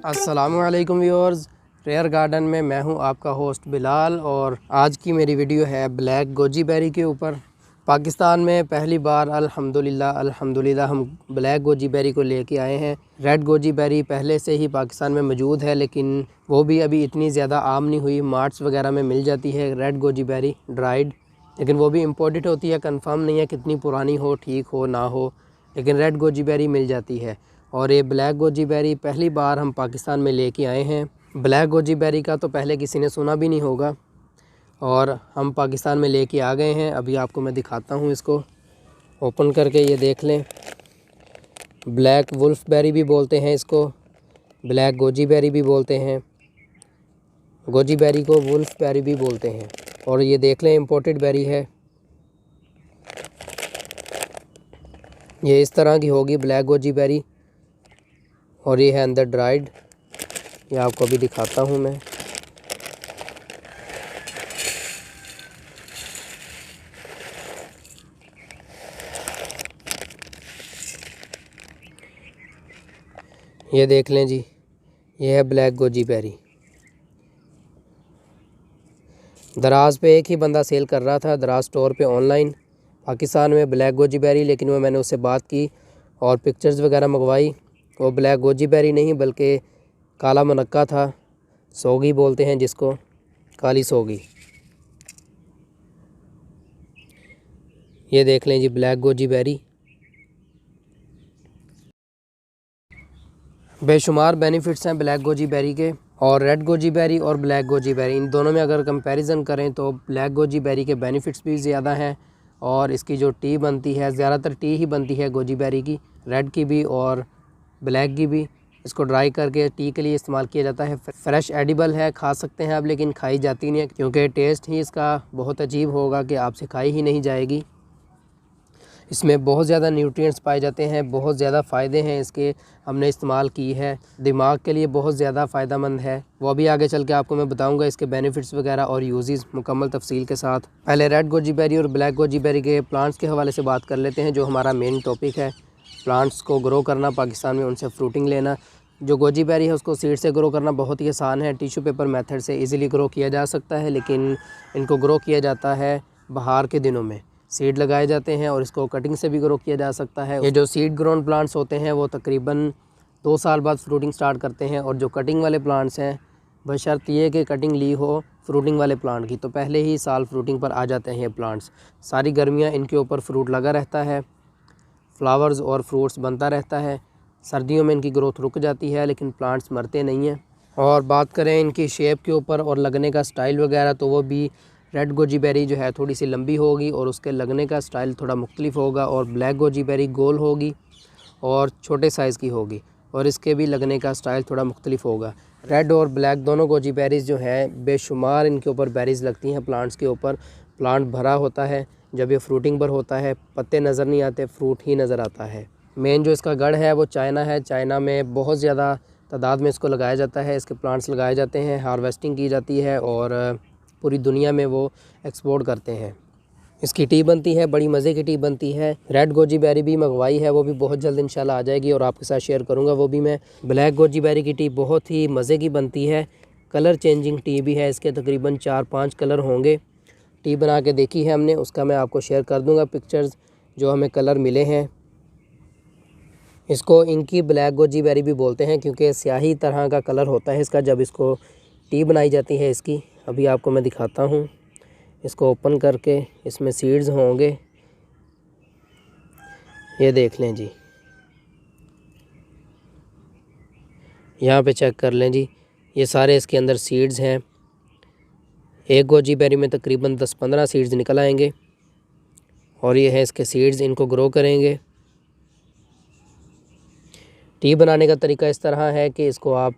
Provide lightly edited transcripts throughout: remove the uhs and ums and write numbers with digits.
अस्सलामुअलैकुम viewers, rare garden में मैं हूं आपका होस्ट बिलाल और आज की मेरी वीडियो है ब्लैक गोजी बेरी के ऊपर। पाकिस्तान में पहली बार अल्हम्दुलिल्लाह हम ब्लैक गोजी बेरी को लेके आए हैं। रेड गोजी बेरी पहले से ही पाकिस्तान में मौजूद है, लेकिन वो भी अभी इतनी ज़्यादा आम नहीं हुई। मार्ट्स वगैरह में मिल जाती है रेड गोजी बेरी ड्राइड, लेकिन वो भी इम्पोर्टेड होती है। कंफर्म नहीं है कितनी पुरानी हो, ठीक हो ना हो, लेकिन रेड गोजी बेरी मिल जाती है। और ये ब्लैक गोजी बेरी पहली बार हम पाकिस्तान में लेके आए हैं। ब्लैक गोजी बेरी का तो पहले किसी ने सुना भी नहीं होगा और हम पाकिस्तान में लेके आ गए हैं। अभी आपको मैं दिखाता हूँ, इसको ओपन करके ये देख लें। ब्लैक वुल्फ बेरी भी बोलते हैं इसको, ब्लैक गोजी बेरी भी बोलते हैं, गोजी बेरी को वुल्फ बेरी भी बोलते हैं। और ये देख लें, इम्पोर्टेड बेरी है। ये इस तरह की होगी ब्लैक गोजी बेरी और ये है अंदर ड्राइड। ये आपको अभी दिखाता हूँ मैं। ये देख लें जी, ये है ब्लैक गोजी बेरी। दराज पे एक ही बंदा सेल कर रहा था, दराज स्टोर पे ऑनलाइन पाकिस्तान में ब्लैक गोजी बेरी, लेकिन वो मैंने उससे बात की और पिक्चर्स वगैरह मंगवाई। वो ब्लैक गोजी बेरी नहीं बल्कि काला मनक्का था, सोगी बोलते हैं जिसको, काली सोगी। ये देख लें जी ब्लैक गोजी बेरी। बेशुमार बेनिफिट्स हैं ब्लैक गोजी बेरी के। और रेड गोजी बेरी और ब्लैक गोजी बेरी, इन दोनों में अगर कंपैरिजन करें तो ब्लैक गोजी बेरी के बेनिफिट्स भी ज़्यादा हैं। और इसकी जो टी बनती है, ज़्यादातर टी ही बनती है गोजी बेरी की, रेड की भी और ब्लैक की भी। इसको ड्राई करके टी के लिए इस्तेमाल किया जाता है। फ़्रेश एडिबल है, खा सकते हैं आप, लेकिन खाई जाती नहीं है क्योंकि टेस्ट ही इसका बहुत अजीब होगा कि आपसे खाई ही नहीं जाएगी। इसमें बहुत ज़्यादा न्यूट्रिएंट्स पाए जाते हैं, बहुत ज़्यादा फ़ायदे हैं इसके, हमने इस्तेमाल की है। दिमाग के लिए बहुत ज़्यादा फ़ायदेमंद है, वो भी आगे चल के आपको मैं बताऊंगा इसके बेनिफिट्स वगैरह और यूजेस मुकम्मल तफसील के साथ। पहले रेड गोजी बेरी और ब्लैक गोजी बेरी के प्लांट्स के हवाले से बात कर लेते हैं, जो हमारा मेन टॉपिक है। प्लांट्स को ग्रो करना पाकिस्तान में, उनसे फ्रूटिंग लेना। जो गोजी बेरी है उसको सीड से ग्रो करना बहुत ही आसान है, टिश्यू पेपर मेथड से ईज़िली ग्रो किया जा सकता है, लेकिन इनको ग्रो किया जाता है बहार के दिनों में। सीड लगाए जाते हैं और इसको कटिंग से भी ग्रो किया जा सकता है। ये जो सीड ग्रोन प्लांट्स होते हैं वो तकरीबन 2 साल बाद फ्रूटिंग स्टार्ट करते हैं, और जो कटिंग वाले प्लांट्स हैं बशर्त ये कि कटिंग ली हो फ्रूटिंग वाले प्लांट की, तो पहले ही साल फ्रूटिंग पर आ जाते हैं ये प्लांट्स। सारी गर्मियाँ इनके ऊपर फ्रूट लगा रहता है, फ्लावर्स और फ्रूट्स बनता रहता है। सर्दियों में इनकी ग्रोथ रुक जाती है, लेकिन प्लांट्स मरते नहीं हैं। और बात करें इनकी शेप के ऊपर और लगने का स्टाइल वगैरह, तो वो भी रेड गोजी बेरी जो है थोड़ी सी लंबी होगी और उसके लगने का स्टाइल थोड़ा मुख्तलिफ होगा, और ब्लैक गोजी बेरी गोल होगी और छोटे साइज़ की होगी, और इसके भी लगने का स्टाइल थोड़ा मुख्तलिफ होगा। रेड और ब्लैक दोनों गोजी बेरीज़ जो हैं बेशुमार इनके ऊपर बेरीज़ लगती हैं प्लांट्स के ऊपर। प्लांट भरा होता है, जब ये फ्रूटिंग पर होता है पत्ते नज़र नहीं आते, फ्रूट ही नज़र आता है। मेन जो इसका गढ़ है वो चाइना है। चाइना में बहुत ज़्यादा तादाद में इसको लगाया जाता है, इसके प्लांट्स लगाए जाते हैं, हार्वेस्टिंग की जाती है और पूरी दुनिया में वो एक्सपोर्ट करते हैं। इसकी टी बनती है, बड़ी मज़े की टी बनती है। रेड गोजी बेरी भी मंगवाई है, वो भी बहुत जल्द इंशाल्लाह आ जाएगी और आपके साथ शेयर करूंगा वो भी मैं। ब्लैक गोजी बेरी की टी बहुत ही मज़े की बनती है, कलर चेंजिंग टी भी है। इसके तकरीबन 4-5 कलर होंगे। टी बना के देखी है हमने, उसका मैं आपको शेयर कर दूँगा पिक्चर्स जो हमें कलर मिले हैं। इसको इंकी ब्लैक गोजी बेरी भी बोलते हैं क्योंकि स्याही तरह का कलर होता है इसका जब इसको टी बनाई जाती है इसकी। अभी आपको मैं दिखाता हूँ, इसको ओपन करके इसमें सीड्स होंगे, ये देख लें जी, यहाँ पे चेक कर लें जी, ये सारे इसके अंदर सीड्स हैं। एक गोजी बेरी में तकरीबन 10-15 सीड्स निकल आएंगे और ये है इसके सीड्स, इनको ग्रो करेंगे। टी बनाने का तरीका इस तरह है कि इसको आप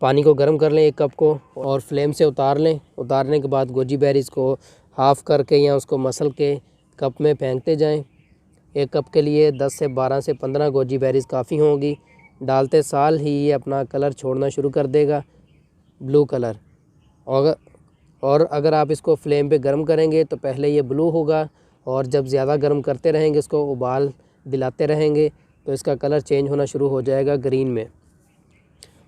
पानी को गर्म कर लें 1 कप को और फ्लेम से उतार लें। उतारने के बाद गोजी बेरीज़ को हाफ़ करके या उसको मसल के कप में फेंकते जाएं। 1 कप के लिए 10 से 12 से 15 गोजी बेरीज़ काफ़ी होंगी। डालते साल ही ये अपना कलर छोड़ना शुरू कर देगा, ब्लू कलर। और अगर आप इसको फ्लेम पे गर्म करेंगे तो पहले ये ब्लू होगा, और जब ज़्यादा गर्म करते रहेंगे, इसको उबाल दिलाते रहेंगे, तो इसका कलर चेंज होना शुरू हो जाएगा ग्रीन में।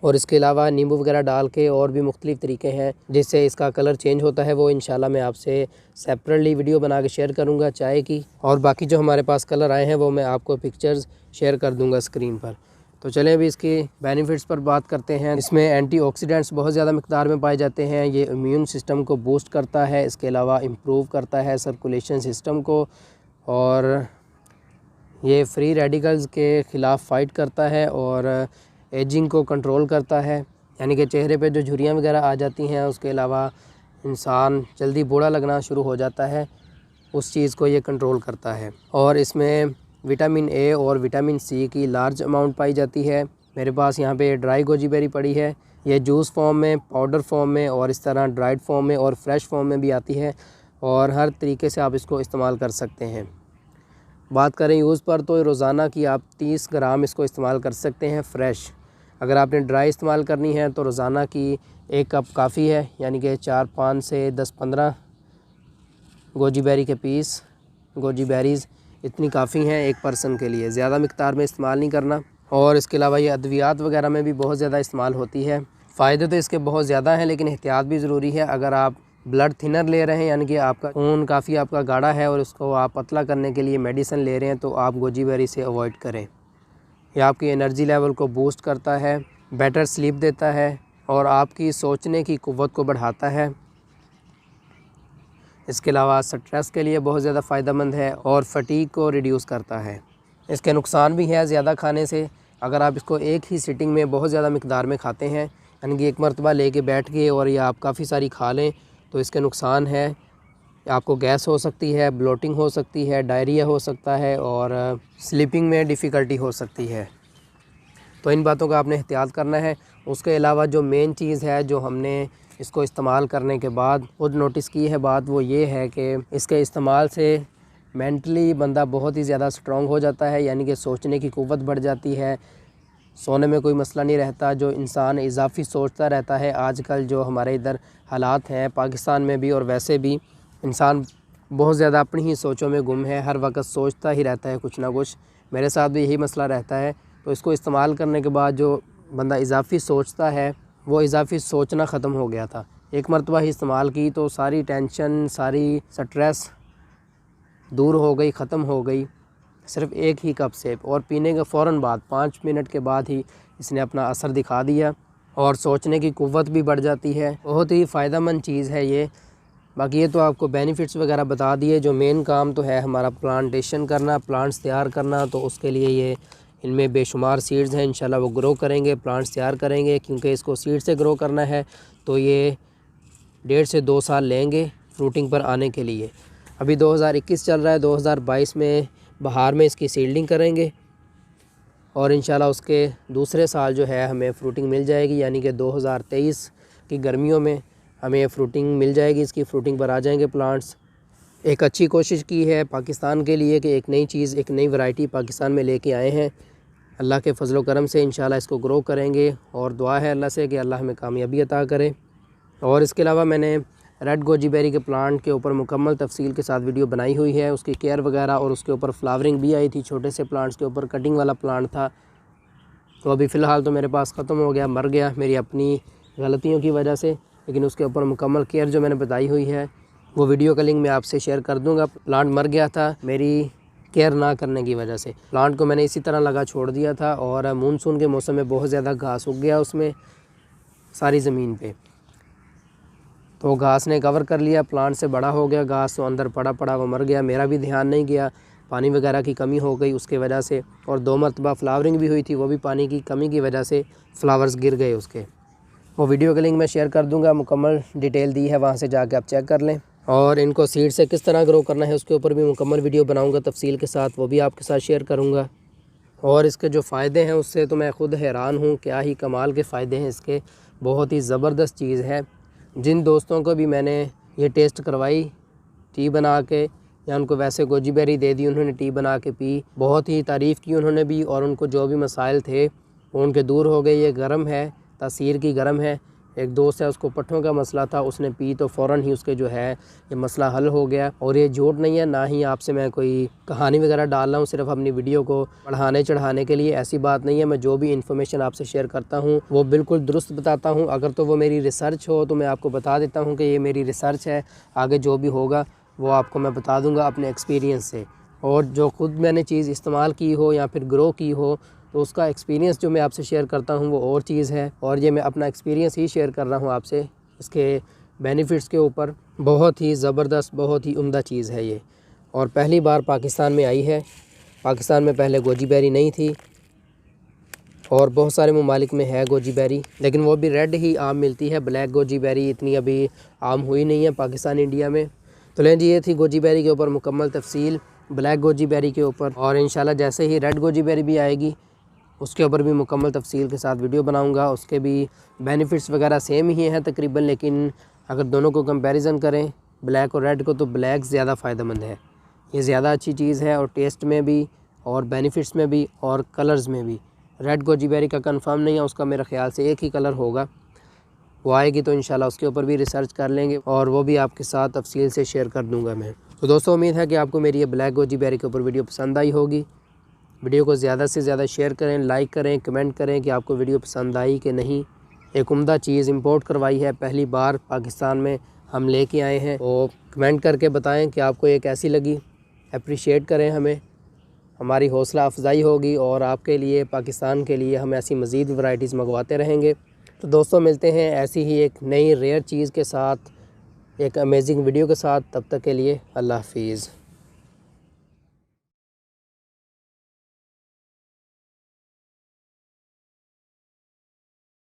और इसके अलावा नींबू वगैरह डाल के और भी मुख्तलिफ़ तरीके हैं जिससे इसका कलर चेंज होता है, वो इंशाल्लाह मैं आपसे सेपरेटली वीडियो बना के शेयर करूँगा चाय की। और बाकी जो हमारे पास कलर आए हैं वो मैं आपको पिक्चर्स शेयर कर दूँगा स्क्रीन पर। तो चलें अभी इसके बेनिफिट्स पर बात करते हैं। इसमें एंटीऑक्सीडेंट्स बहुत ज़्यादा मिक़दार में पाए जाते हैं। ये इम्यून सिस्टम को बूस्ट करता है, इसके अलावा इम्प्रूव करता है सर्कुलेशन सिस्टम को, और ये फ्री रेडिकल्स के ख़िलाफ़ फ़ाइट करता है और एजिंग को कंट्रोल करता है, यानी कि चेहरे पे जो झुर्रियाँ वगैरह आ जाती हैं, उसके अलावा इंसान जल्दी बूढ़ा लगना शुरू हो जाता है, उस चीज़ को ये कंट्रोल करता है। और इसमें विटामिन ए और विटामिन सी की लार्ज अमाउंट पाई जाती है। मेरे पास यहाँ पे ड्राई गोजी बेरी पड़ी है, ये जूस फॉर्म में, पाउडर फॉर्म में और इस तरह ड्राइड फॉर्म में और फ्रेश फॉर्म में भी आती है, और हर तरीके से आप इसको इस्तेमाल कर सकते हैं। बात करें यूज़ पर तो रोज़ाना की आप 30 ग्राम इसको इस्तेमाल कर सकते हैं फ्रेश। अगर आपने ड्राई इस्तेमाल करनी है तो रोज़ाना की 1 कप काफ़ी है, यानी कि 4-5 से 10-15 गोजी बेरी के पीस, गोजी बेरीज़ इतनी काफ़ी हैं एक पर्सन के लिए, ज़्यादा मिक़दार में इस्तेमाल नहीं करना। और इसके अलावा ये अद्वियात वगैरह में भी बहुत ज़्यादा इस्तेमाल होती है। फ़ायदे तो इसके बहुत ज़्यादा हैं, लेकिन एहतियात भी ज़रूरी है। अगर आप ब्लड थिनर ले रहे हैं, यानी कि आपका खून काफ़ी आपका गाढ़ा है और उसको आप पतला करने के लिए मेडिसिन ले रहे हैं, तो आप गोजी बेरी से अवॉइड करें। यह आपकी एनर्जी लेवल को बूस्ट करता है, बेटर स्लीप देता है और आपकी सोचने की क़ुव्वत को बढ़ाता है। इसके अलावा स्ट्रेस के लिए बहुत ज़्यादा फ़ायदेमंद है और फटीग को रिड्यूस करता है। इसके नुकसान भी है ज़्यादा खाने से। अगर आप इसको एक ही सिटिंग में बहुत ज़्यादा मिक़दार में खाते हैं, यानी कि एक मरतबा लेके बैठ गए और या आप काफ़ी सारी खा लें, तो इसके नुकसान है, आपको गैस हो सकती है, ब्लोटिंग हो सकती है, डायरिया हो सकता है और स्लीपिंग में डिफ़िकल्टी हो सकती है। तो इन बातों का आपने एहतियात करना है। उसके अलावा जो मेन चीज़ है जो हमने इसको इस्तेमाल करने के बाद खुद नोटिस की है बात, वो ये है कि इसके इस्तेमाल से मेंटली बंदा बहुत ही ज़्यादा स्ट्रॉन्ग हो जाता है, यानी कि सोचने की क़ुव्वत बढ़ जाती है, सोने में कोई मसला नहीं रहता। जो इंसान इजाफ़ी सोचता रहता है, आजकल जो हमारे इधर हालात हैं पाकिस्तान में भी और वैसे भी, इंसान बहुत ज़्यादा अपनी ही सोचों में गुम है, हर वक्त सोचता ही रहता है कुछ ना कुछ। मेरे साथ भी यही मसला रहता है। तो इसको इस्तेमाल करने के बाद जो बंदा इजाफ़ी सोचता है, वो इजाफ़ी सोचना ख़त्म हो गया था। एक मरतबा ही इस्तेमाल की तो सारी टेंशन, सारी स्ट्रेस दूर हो गई, ख़त्म हो गई, सिर्फ़ एक ही कप से। और पीने के फ़ौरन बाद 5 मिनट के बाद ही इसने अपना असर दिखा दिया और सोचने की क़ुव्वत भी बढ़ जाती है। बहुत ही फ़ायदेमंद चीज़ है ये। बाकी ये तो आपको बेनिफिट्स वगैरह बता दिए। जो मेन काम तो है हमारा प्लांटेशन करना, प्लांट्स तैयार करना, तो उसके लिए ये इनमें बेशुमार सीड्स हैं, इंशाल्लाह वो ग्रो करेंगे, प्लांट्स तैयार करेंगे। क्योंकि इसको सीड से ग्रो करना है तो ये 1.5 से 2 साल लेंगे फ्रूटिंग पर आने के लिए। अभी 2021 चल रहा है, 2022 में बहार में इसकी सीडलिंग करेंगे और इंशाल्लाह उसके दूसरे साल जो है हमें फ्रूटिंग मिल जाएगी, यानी कि 2023 की गर्मियों में हमें फ्रूटिंग मिल जाएगी, इसकी फ्रूटिंग पर आ जाएंगे प्लांट्स। एक अच्छी कोशिश की है पाकिस्तान के लिए कि एक नई चीज़, एक नई वैरायटी पाकिस्तान में लेके आए हैं। अल्लाह के फजल व करम से इंशाल्लाह इसको ग्रो करेंगे और दुआ है अल्लाह से कि अल्लाह हमें कामयाबी अता करे। और इसके अलावा मैंने रेड गोजी बेरी के प्लांट के ऊपर मुकम्मल तफसील के साथ वीडियो बनाई हुई है, उसकी केयर वगैरह, और उसके ऊपर फ्लावरिंग भी आई थी। छोटे से प्लांट्स के ऊपर कटिंग वाला प्लांट था, तो अभी फ़िलहाल तो मेरे पास ख़त्म हो गया, मर गया मेरी अपनी गलतियों की वजह से। लेकिन उसके ऊपर मुकम्मल केयर जो मैंने बताई हुई है वो वीडियो का लिंक मैं आपसे शेयर कर दूंगा। प्लांट मर गया था मेरी केयर ना करने की वजह से। प्लांट को मैंने इसी तरह लगा छोड़ दिया था और मानसून के मौसम में बहुत ज़्यादा घास उग गया उसमें सारी ज़मीन पे, तो घास ने कवर कर लिया, प्लांट से बड़ा हो गया घास, तो अंदर पड़ा वो मर गया। मेरा भी ध्यान नहीं गया, पानी वगैरह की कमी हो गई उसके वजह से, और 2 मरतबा फ्लावरिंग भी हुई थी, वो भी पानी की कमी की वजह से फ्लावर्स गिर गए उसके। वो वीडियो का लिंक मैं शेयर कर दूंगा, मुकम्मल डिटेल दी है, वहाँ से जाके आप चेक कर लें। और इनको सीड से किस तरह ग्रो करना है उसके ऊपर भी मुकम्मल वीडियो बनाऊंगा तफसील के साथ, वो भी आपके साथ शेयर करूंगा। और इसके जो फ़ायदे हैं उससे तो मैं ख़ुद हैरान हूँ, क्या ही कमाल के फ़ायदे हैं इसके, बहुत ही ज़बरदस्त चीज़ है। जिन दोस्तों को भी मैंने ये टेस्ट करवाई टी बना के, या उनको वैसे गोजी बेरी दे दी, उन्होंने टी बना के पी, बहुत ही तारीफ़ की उन्होंने भी, और उनको जो भी मसाइल थे वो उनके दूर हो गए। ये गर्म है, तासीर की गर्म है, एक दोस्त है उसको पट्ठों का मसला था, उसने पी तो फ़ौरन ही उसके जो है ये मसला हल हो गया। और ये झूठ नहीं है, ना ही आपसे मैं कोई कहानी वगैरह डाल रहा हूँ सिर्फ अपनी वीडियो को बढ़ाने चढ़ाने के लिए, ऐसी बात नहीं है। मैं जो भी इन्फॉर्मेशन आपसे शेयर करता हूँ वो बिल्कुल दुरुस्त बताता हूँ। अगर तो वो मेरी रिसर्च हो तो मैं आपको बता देता हूँ कि ये मेरी रिसर्च है, आगे जो भी होगा वो आपको मैं बता दूँगा अपने एक्सपीरियंस से। और जो खुद मैंने चीज़ इस्तेमाल की हो या फिर ग्रो की हो तो उसका एक्सपीरियंस जो मैं आपसे शेयर करता हूँ वो और चीज़ है। और ये मैं अपना एक्सपीरियंस ही शेयर कर रहा हूँ आपसे, इसके बेनिफिट्स के ऊपर। बहुत ही ज़बरदस्त, बहुत ही उम्दा चीज़ है ये, और पहली बार पाकिस्तान में आई है। पाकिस्तान में पहले गोजी बेरी नहीं थी, और बहुत सारे ममालिक में है गोजी बेरी, लेकिन वो भी रेड ही आम मिलती है। ब्लैक गोजी बेरी इतनी अभी आम हुई नहीं है पाकिस्तान इंडिया में। तो लें जी, ये थी गोजी बेरी के ऊपर मुकम्मल तफसील, ब्लैक गोजी बेरी के ऊपर। और इंशाल्लाह जैसे ही रेड गोजी बेरी भी आएगी उसके ऊपर भी मुकम्मल तफसील के साथ वीडियो बनाऊंगा। उसके भी बेनिफिट्स वगैरह सेम ही हैं तकरीबन, लेकिन अगर दोनों को कंपैरिजन करें ब्लैक और रेड को तो ब्लैक ज़्यादा फ़ायदेमंद है। ये ज़्यादा अच्छी चीज़ है, और टेस्ट में भी और बेनिफिट्स में भी और कलर्स में भी। रेड गोजी बेरी का कंफर्म नहीं है, उसका मेरे ख्याल से एक ही कलर होगा। वो आएगी तो इंशाल्लाह उसके ऊपर भी रिसर्च कर लेंगे और वो भी आपके साथ तफसील से शेयर कर दूँगा मैं। तो दोस्तों, उम्मीद है कि आपको मेरी ये ब्लैक गोजी बेरी के ऊपर वीडियो पसंद आई होगी। वीडियो को ज़्यादा से ज़्यादा शेयर करें, लाइक करें, कमेंट करें कि आपको वीडियो पसंद आई कि नहीं। एक उम्दा चीज़ इंपोर्ट करवाई है, पहली बार पाकिस्तान में हम लेके आए हैं। तो कमेंट करके बताएं कि आपको ये कैसी लगी, अप्रिशिएट करें हमें, हमारी हौसला अफजाई होगी और आपके लिए, पाकिस्तान के लिए हम ऐसी मज़ीद वैराइटीज़ मंगवाते रहेंगे। तो दोस्तों, मिलते हैं ऐसी ही एक नई रेयर चीज़ के साथ, एक अमेजिंग वीडियो के साथ। तब तक के लिए अल्लाह हाफिज़।